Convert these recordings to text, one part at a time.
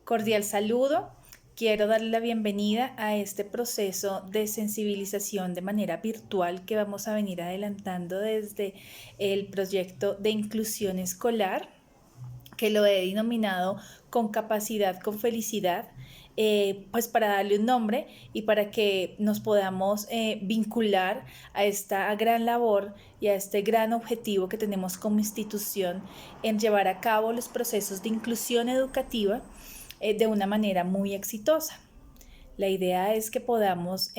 Cordial saludo. Quiero darle la bienvenida a este proceso de sensibilización de manera virtual que vamos a venir adelantando desde el proyecto de inclusión escolar, que lo he denominado Con capacidad, con felicidad, pues para darle un nombre y para que nos podamos vincular a esta gran labor y a este gran objetivo que tenemos como institución en llevar a cabo los procesos de inclusión educativa de una manera muy exitosa. La idea es que podamos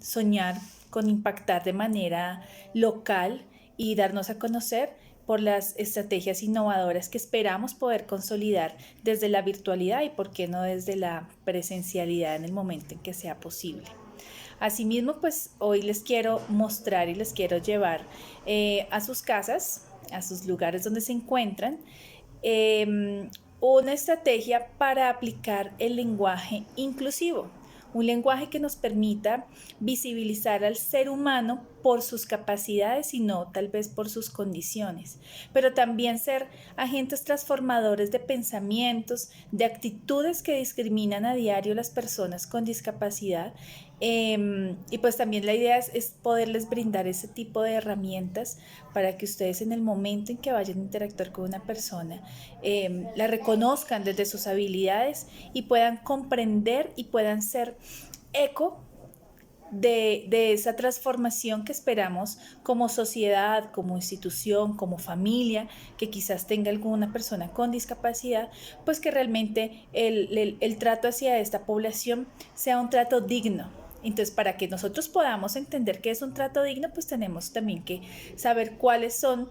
soñar con impactar de manera local y darnos a conocer por las estrategias innovadoras que esperamos poder consolidar desde la virtualidad y por qué no desde la presencialidad en el momento en que sea posible. Asimismo, pues hoy les quiero mostrar y les quiero llevar a sus casas, a sus lugares donde se encuentran, una estrategia para aplicar el lenguaje inclusivo, un lenguaje que nos permita visibilizar al ser humano por sus capacidades y no tal vez por sus condiciones, pero también ser agentes transformadores de pensamientos, de actitudes que discriminan a diario las personas con discapacidad. Y pues también la idea es poderles brindar ese tipo de herramientas para que ustedes en el momento en que vayan a interactuar con una persona la reconozcan desde sus habilidades y puedan comprender y puedan ser eco de esa transformación que esperamos como sociedad, como institución, como familia, que quizás tenga alguna persona con discapacidad, pues que realmente el trato hacia esta población sea un trato digno. Entonces, para que nosotros podamos entender qué es un trato digno, pues tenemos también que saber cuáles son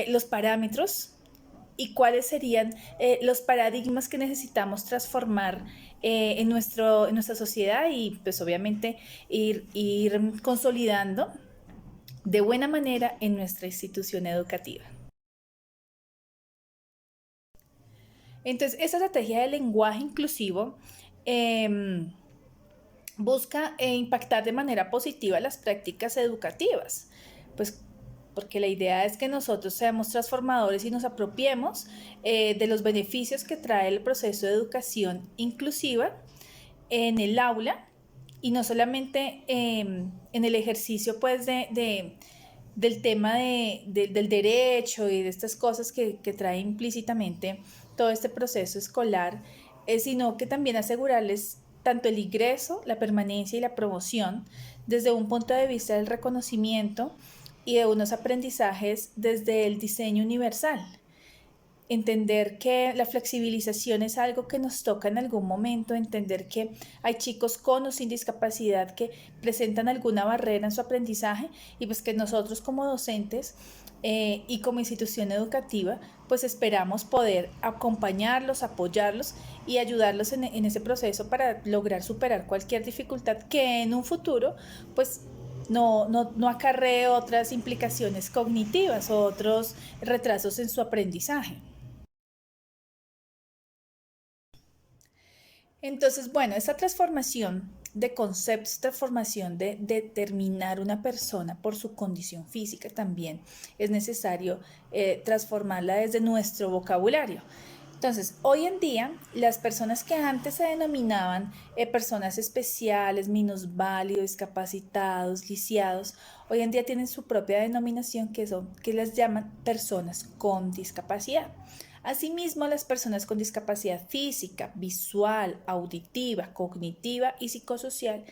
los parámetros y cuáles serían los paradigmas que necesitamos transformar en nuestra sociedad y pues obviamente ir consolidando de buena manera en nuestra institución educativa. Entonces, esta estrategia de lenguaje inclusivo busca impactar de manera positiva las prácticas educativas, pues porque la idea es que nosotros seamos transformadores y nos apropiemos de los beneficios que trae el proceso de educación inclusiva en el aula y no solamente en el ejercicio pues del tema del derecho y de estas cosas que trae implícitamente todo este proceso escolar, sino que también asegurarles tanto el ingreso, la permanencia y la promoción desde un punto de vista del reconocimiento y de unos aprendizajes desde el diseño universal. Entender que la flexibilización es algo que nos toca en algún momento, entender que hay chicos con o sin discapacidad que presentan alguna barrera en su aprendizaje y pues que nosotros como docentes y como institución educativa pues esperamos poder acompañarlos, apoyarlos y ayudarlos en ese proceso para lograr superar cualquier dificultad que en un futuro pues no acarree otras implicaciones cognitivas o otros retrasos en su aprendizaje. Entonces, bueno, esta transformación de conceptos, transformación de determinar una persona por su condición física también es necesario transformarla desde nuestro vocabulario. Entonces, hoy en día, las personas que antes se denominaban personas especiales, minusválidos, discapacitados, lisiados, hoy en día tienen su propia denominación que les llaman personas con discapacidad. Asimismo, las personas con discapacidad física, visual, auditiva, cognitiva y psicosocial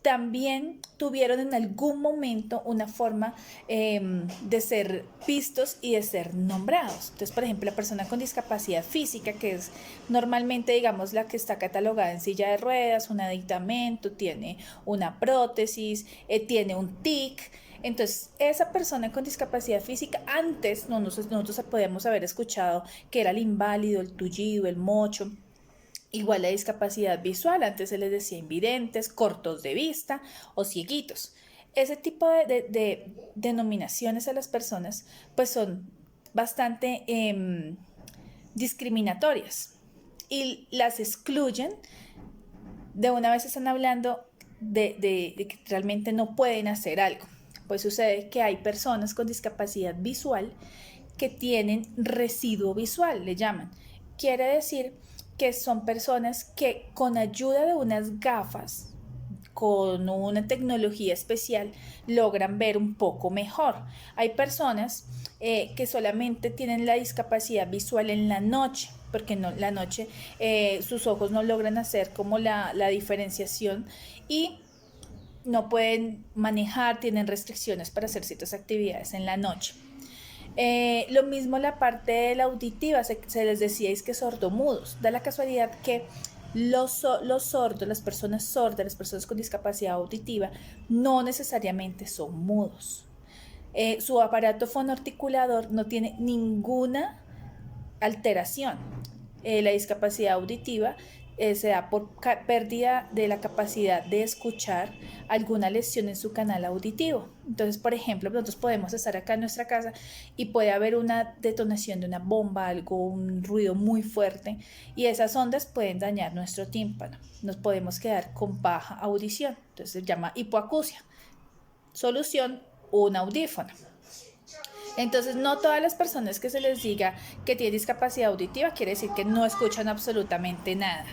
también tuvieron en algún momento una forma de ser vistos y de ser nombrados. Entonces, por ejemplo, la persona con discapacidad física, que es normalmente, digamos, la que está catalogada en silla de ruedas, un aditamento, tiene una prótesis, tiene un TIC. Entonces, esa persona con discapacidad física, antes nosotros podíamos haber escuchado que era el inválido, el tullido, el mocho. Igual la discapacidad visual, antes se les decía invidentes, cortos de vista o cieguitos. Ese tipo de denominaciones a las personas pues son bastante discriminatorias y las excluyen. De una vez están hablando de que realmente no pueden hacer algo. Pues sucede que hay personas con discapacidad visual que tienen residuo visual, le llaman. Quiere decir que son personas que con ayuda de unas gafas, con una tecnología especial, logran ver un poco mejor. Hay personas que solamente tienen la discapacidad visual en la noche, porque no, la noche sus ojos no logran hacer como la diferenciación y no pueden manejar, tienen restricciones para hacer ciertas actividades en la noche. Lo mismo la parte de la auditiva, se les decía es que sordomudos. Da la casualidad que los sordos, las personas sordas, las personas con discapacidad auditiva, no necesariamente son mudos. Su aparato fonoarticulador no tiene ninguna alteración. La discapacidad auditiva se da por pérdida de la capacidad de escuchar, alguna lesión en su canal auditivo. Entonces, por ejemplo, nosotros podemos estar acá en nuestra casa y puede haber una detonación de una bomba, un ruido muy fuerte, y esas ondas pueden dañar nuestro tímpano. Nos podemos quedar con baja audición. Entonces se llama hipoacusia. Solución, un audífono. Entonces, no todas las personas que se les diga que tienen discapacidad auditiva quiere decir que no escuchan absolutamente nada.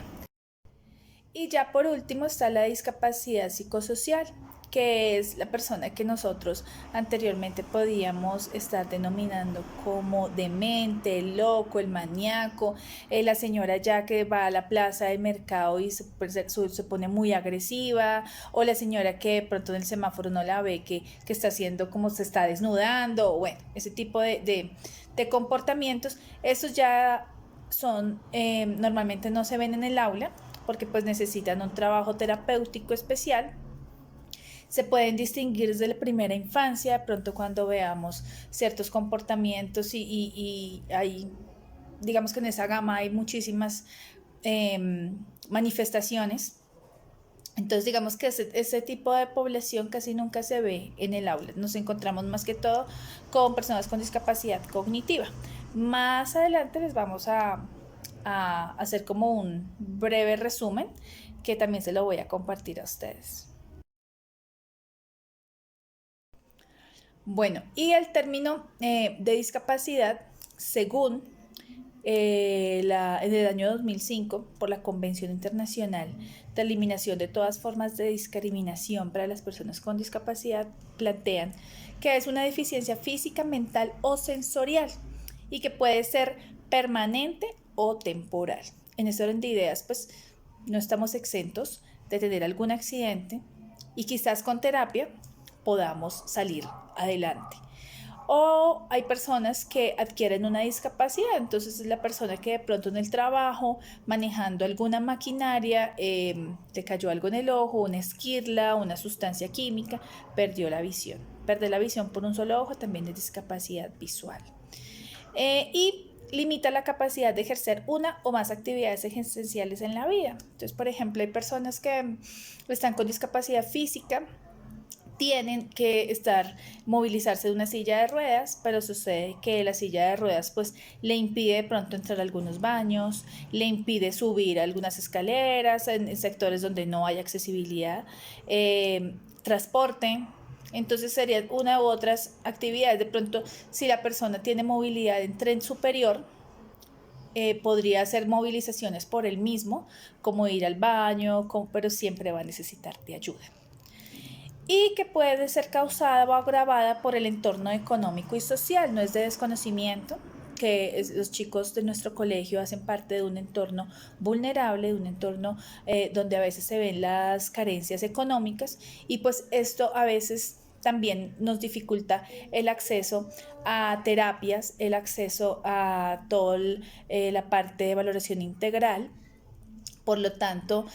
Y ya por último está la discapacidad psicosocial, que es la persona que nosotros anteriormente podíamos estar denominando como demente, el loco, el maníaco, la señora ya que va a la plaza del mercado y se pone muy agresiva, o la señora que de pronto en el semáforo no la ve, que está haciendo como se está desnudando, bueno, ese tipo de comportamientos. Estos ya son, normalmente no se ven en el aula, porque pues necesitan un trabajo terapéutico especial. Se pueden distinguir desde la primera infancia, de pronto cuando veamos ciertos comportamientos y hay, digamos que en esa gama hay muchísimas manifestaciones. Entonces digamos que ese tipo de población casi nunca se ve en el aula. Nos encontramos más que todo con personas con discapacidad cognitiva. Más adelante les vamos a hacer como un breve resumen que también se lo voy a compartir a ustedes. Bueno, y el término de discapacidad, según en el año 2005, por la Convención Internacional de Eliminación de todas formas de discriminación para las personas con discapacidad, plantean que es una deficiencia física, mental o sensorial y que puede ser permanente o temporal. En ese orden de ideas, pues no estamos exentos de tener algún accidente y quizás con terapia podamos salir adelante. O hay personas que adquieren una discapacidad, entonces es la persona que de pronto en el trabajo, manejando alguna maquinaria, le cayó algo en el ojo, una esquirla, una sustancia química, perdió la visión. Perder la visión por un solo ojo también es discapacidad visual. Y limita la capacidad de ejercer una o más actividades esenciales en la vida. Entonces, por ejemplo, hay personas que están con discapacidad física, tienen que movilizarse de una silla de ruedas, pero sucede que la silla de ruedas pues le impide de pronto entrar a algunos baños, le impide subir a algunas escaleras en sectores donde no hay accesibilidad, transporte. Entonces serían una u otras actividades. De pronto, si la persona tiene movilidad en tren superior, podría hacer movilizaciones por él mismo, como ir al baño, pero siempre va a necesitar de ayuda. Y que puede ser causada o agravada por el entorno económico y social. No es de desconocimiento que los chicos de nuestro colegio hacen parte de un entorno vulnerable, de un entorno donde a veces se ven las carencias económicas, y pues esto a veces también nos dificulta el acceso a terapias, el acceso a toda la parte de valoración integral. Por lo tanto,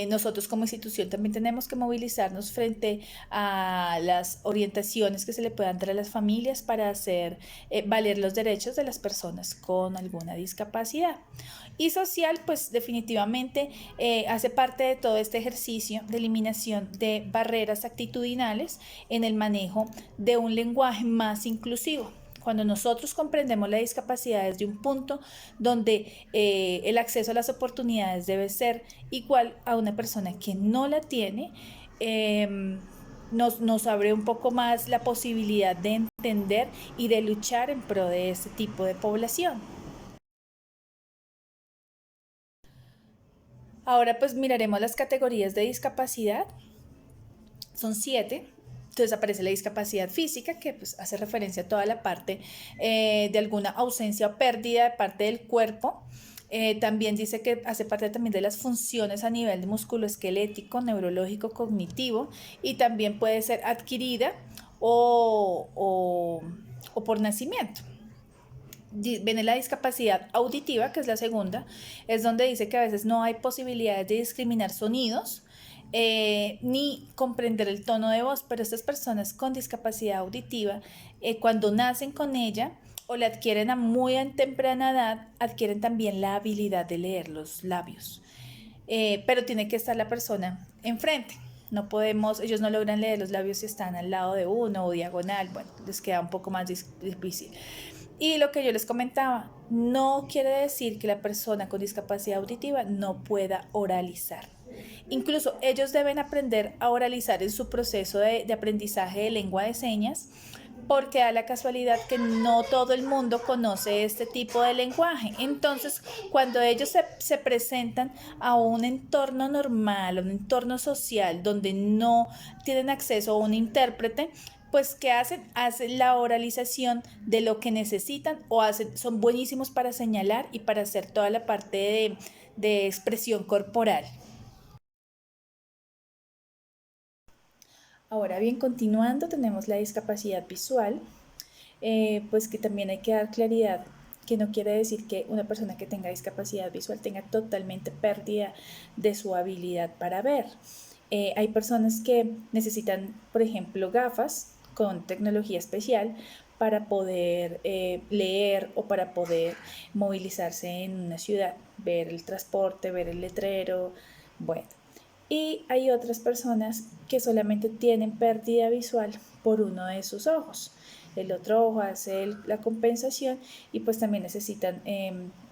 nosotros como institución también tenemos que movilizarnos frente a las orientaciones que se le puedan dar a las familias para hacer valer los derechos de las personas con alguna discapacidad. Y social, pues definitivamente hace parte de todo este ejercicio de eliminación de barreras actitudinales en el manejo de un lenguaje más inclusivo. Cuando nosotros comprendemos la discapacidad desde un punto donde el acceso a las oportunidades debe ser igual a una persona que no la tiene, nos abre un poco más la posibilidad de entender y de luchar en pro de este tipo de población. Ahora pues miraremos las categorías de discapacidad. Son 7. Entonces aparece la discapacidad física, que pues hace referencia a toda la parte de alguna ausencia o pérdida de parte del cuerpo. También dice que hace parte también de las funciones a nivel musculoesquelético, neurológico, cognitivo, y también puede ser adquirida o por nacimiento. Viene la discapacidad auditiva, que es la segunda, es donde dice que a veces no hay posibilidades de discriminar sonidos, ni comprender el tono de voz, pero estas personas con discapacidad auditiva, cuando nacen con ella o la adquieren a muy temprana edad, adquieren también la habilidad de leer los labios. Pero tiene que estar la persona enfrente. No podemos, ellos no logran leer los labios si están al lado de uno o diagonal, bueno, les queda un poco más difícil. Y lo que yo les comentaba, no quiere decir que la persona con discapacidad auditiva no pueda oralizar. Incluso ellos deben aprender a oralizar en su proceso de aprendizaje de lengua de señas, porque da la casualidad que no todo el mundo conoce este tipo de lenguaje. Entonces, cuando ellos se presentan a un entorno normal, a un entorno social, donde no tienen acceso a un intérprete, pues ¿qué hacen? Hacen la oralización de lo que necesitan o son buenísimos para señalar y para hacer toda la parte de expresión corporal. Ahora bien, continuando, tenemos la discapacidad visual, pues que también hay que dar claridad, que no quiere decir que una persona que tenga discapacidad visual tenga totalmente pérdida de su habilidad para ver. Hay personas que necesitan, por ejemplo, gafas con tecnología especial para poder leer o para poder movilizarse en una ciudad, ver el transporte, ver el letrero, bueno. Y hay otras personas que solamente tienen pérdida visual por uno de sus ojos. El otro ojo hace la compensación y pues también necesitan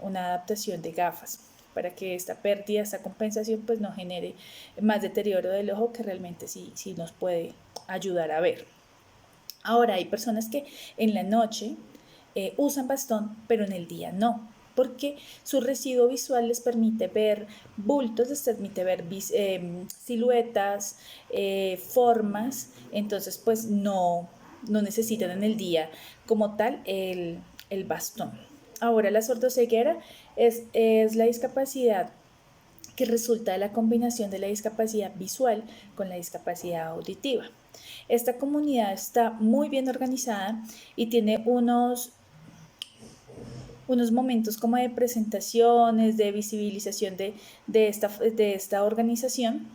una adaptación de gafas para que esta pérdida, esta compensación pues no genere más deterioro del ojo, que realmente sí nos puede ayudar a ver. Ahora hay personas que en la noche usan bastón, pero en el día no, porque su residuo visual les permite ver bultos, les permite ver siluetas, formas, entonces pues no necesitan en el día como tal el bastón. Ahora la sordoceguera es la discapacidad que resulta de la combinación de la discapacidad visual con la discapacidad auditiva. Esta comunidad está muy bien organizada y tiene unos momentos como de presentaciones, de visibilización de esta organización.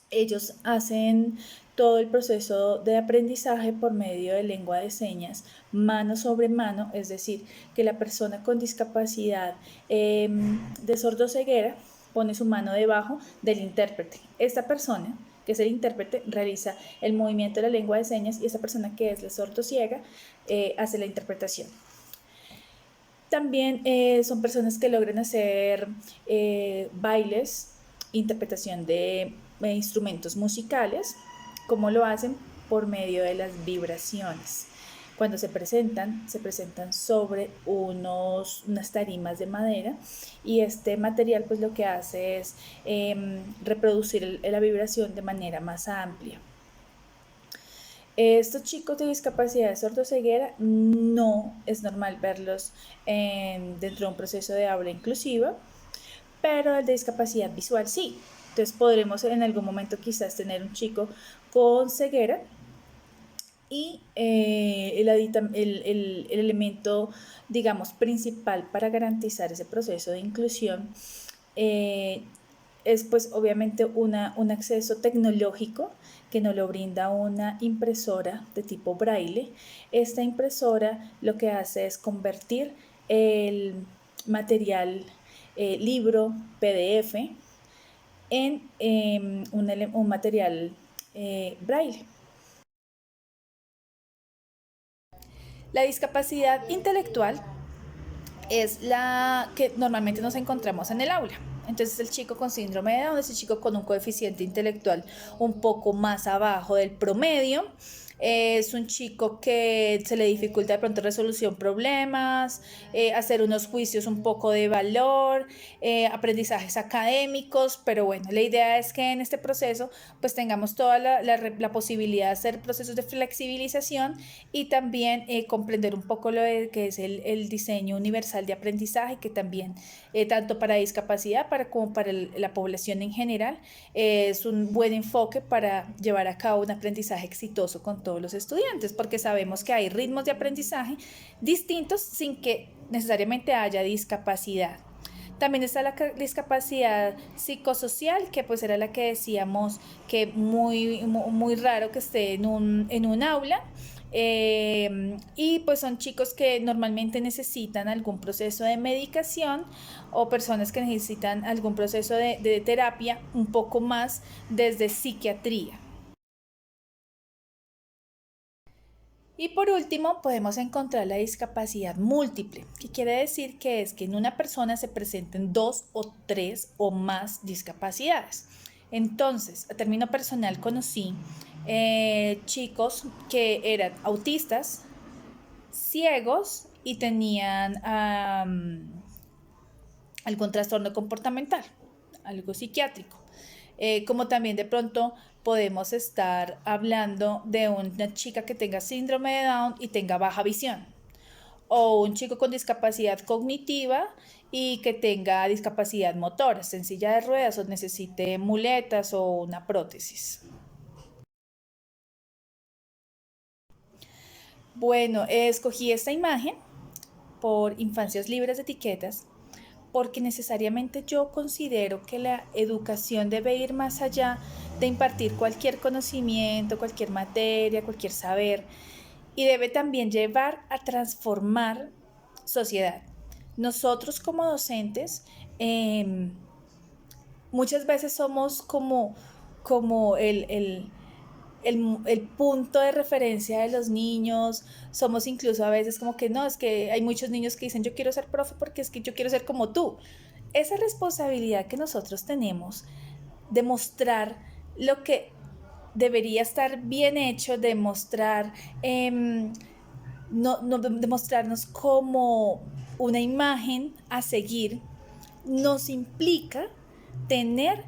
Ellos hacen todo el proceso de aprendizaje por medio de lengua de señas, mano sobre mano, es decir, que la persona con discapacidad de sordoceguera pone su mano debajo del intérprete. Esta persona, que es el intérprete, realiza el movimiento de la lengua de señas y esa persona que es la sordociega hace la interpretación. También son personas que logran hacer bailes, interpretación de instrumentos musicales. ¿Cómo lo hacen? Por medio de las vibraciones. Cuando se presentan sobre unas tarimas de madera y este material pues lo que hace es reproducir la vibración de manera más amplia. Estos chicos de discapacidad de sordoceguera no es normal verlos dentro de un proceso de habla inclusiva, pero el de discapacidad visual sí. Entonces podremos en algún momento quizás tener un chico con ceguera y el elemento, digamos, principal para garantizar ese proceso de inclusión es pues obviamente un acceso tecnológico que nos lo brinda una impresora de tipo braille. Esta impresora lo que hace es convertir el material libro PDF en un material braille. La discapacidad intelectual es la que normalmente nos encontramos en el aula. Entonces el chico con síndrome de Down es el chico con un coeficiente intelectual un poco más abajo del promedio, Es un chico que se le dificulta de pronto resolución problemas, hacer unos juicios un poco de valor, aprendizajes académicos, pero bueno, la idea es que en este proceso pues tengamos toda la posibilidad de hacer procesos de flexibilización y también comprender un poco lo que es el diseño universal de aprendizaje, que también tanto para discapacidad como para la población en general es un buen enfoque para llevar a cabo un aprendizaje exitoso con todos los estudiantes, porque sabemos que hay ritmos de aprendizaje distintos sin que necesariamente haya discapacidad. También está la discapacidad psicosocial, que pues era la que decíamos que muy raro que esté en un aula. Y pues son chicos que normalmente necesitan algún proceso de medicación o personas que necesitan algún proceso de terapia un poco más desde psiquiatría. Y por último, podemos encontrar la discapacidad múltiple, que quiere decir que es que en una persona se presenten dos o tres o más discapacidades. Entonces, a término personal, conocí chicos que eran autistas, ciegos y tenían algún trastorno comportamental, algo psiquiátrico. Como también de pronto podemos estar hablando de una chica que tenga síndrome de Down y tenga baja visión, o un chico con discapacidad cognitiva y que tenga discapacidad motora, en silla de ruedas o necesite muletas o una prótesis. Bueno, escogí esta imagen por Infancias Libres de Etiquetas porque necesariamente yo considero que la educación debe ir más allá de impartir cualquier conocimiento, cualquier materia, cualquier saber, y debe también llevar a transformar sociedad. Nosotros como docentes muchas veces somos como el punto de referencia de los niños, somos incluso a veces como que no, es que hay muchos niños que dicen yo quiero ser profe porque es que yo quiero ser como tú. Esa responsabilidad que nosotros tenemos de mostrar lo que debería estar bien hecho, de mostrar, no, de mostrarnos como una imagen a seguir, nos implica tener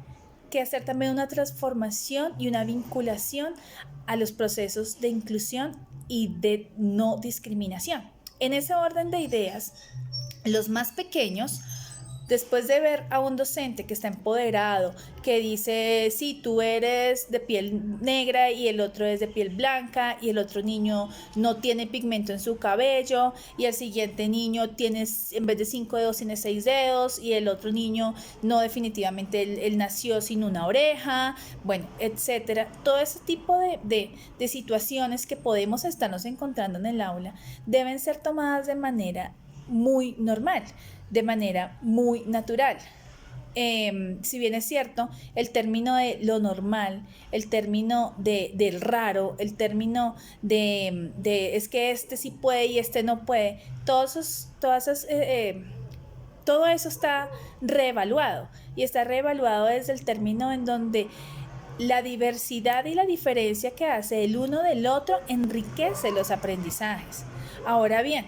que hacer también una transformación y una vinculación a los procesos de inclusión y de no discriminación. En ese orden de ideas, los más pequeños, después de ver a un docente que está empoderado, que dice, sí, tú eres de piel negra y el otro es de piel blanca y el otro niño no tiene pigmento en su cabello y el siguiente niño tiene, en vez de 5 dedos, tiene 6 dedos y el otro niño no, definitivamente él nació sin una oreja, bueno, etcétera. Todo ese tipo de situaciones que podemos estarnos encontrando en el aula deben ser tomadas de manera muy normal, de manera muy natural. Si bien es cierto, el término de lo normal, el término del raro, el término de es que este sí puede y este no puede, todo eso está reevaluado y está reevaluado desde el término en donde la diversidad y la diferencia que hace el uno del otro enriquece los aprendizajes. Ahora bien,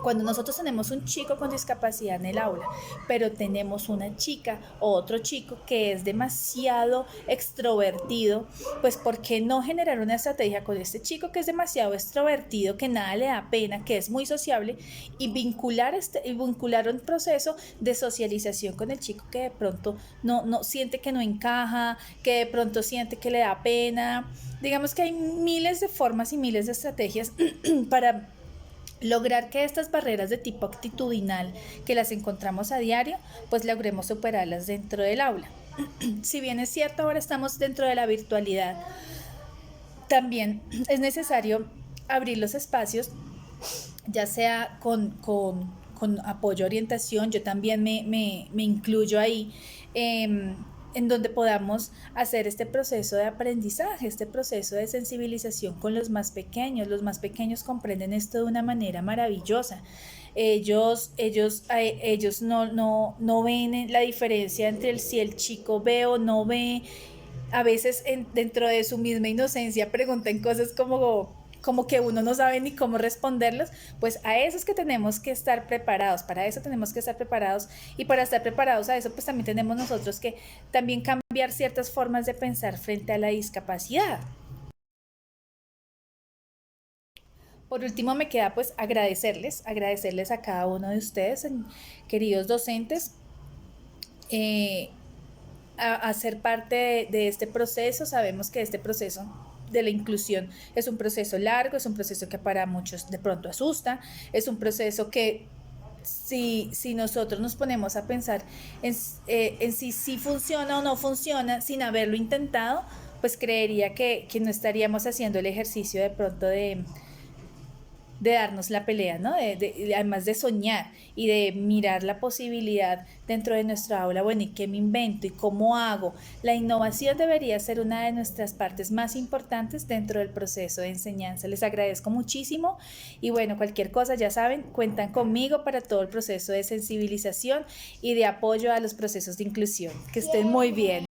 cuando nosotros tenemos un chico con discapacidad en el aula, pero tenemos una chica o otro chico que es demasiado extrovertido, pues ¿por qué no generar una estrategia con este chico que es demasiado extrovertido, que nada le da pena, que es muy sociable y vincular un proceso de socialización con el chico que de pronto no siente que no encaja, que de pronto siente que le da pena? Digamos que hay miles de formas y miles de estrategias para lograr que estas barreras de tipo actitudinal que las encontramos a diario, pues logremos superarlas dentro del aula. Si bien es cierto, ahora estamos dentro de la virtualidad, también es necesario abrir los espacios, ya sea con apoyo, orientación, yo también me incluyo ahí, en donde podamos hacer este proceso de aprendizaje, este proceso de sensibilización con los más pequeños. Los más pequeños comprenden esto de una manera maravillosa. Ellos no ven la diferencia entre si el chico ve o no ve, a veces dentro de su misma inocencia preguntan cosas como que uno no sabe ni cómo responderlos, pues a eso es que tenemos que estar preparados, para eso tenemos que estar preparados y para estar preparados a eso pues también tenemos nosotros que también cambiar ciertas formas de pensar frente a la discapacidad. Por último me queda pues agradecerles a cada uno de ustedes, queridos docentes, eh, a ser parte de este proceso. Sabemos que este proceso de la inclusión es un proceso largo, es un proceso que para muchos de pronto asusta, es un proceso que si nosotros nos ponemos a pensar en si funciona o no funciona sin haberlo intentado, pues creería que no estaríamos haciendo el ejercicio de pronto de darnos la pelea, ¿no? Además de soñar y de mirar la posibilidad dentro de nuestra aula, bueno, ¿y qué me invento? ¿Y cómo hago? La innovación debería ser una de nuestras partes más importantes dentro del proceso de enseñanza. Les agradezco muchísimo y bueno, cualquier cosa, ya saben, cuentan conmigo para todo el proceso de sensibilización y de apoyo a los procesos de inclusión. Que estén muy bien.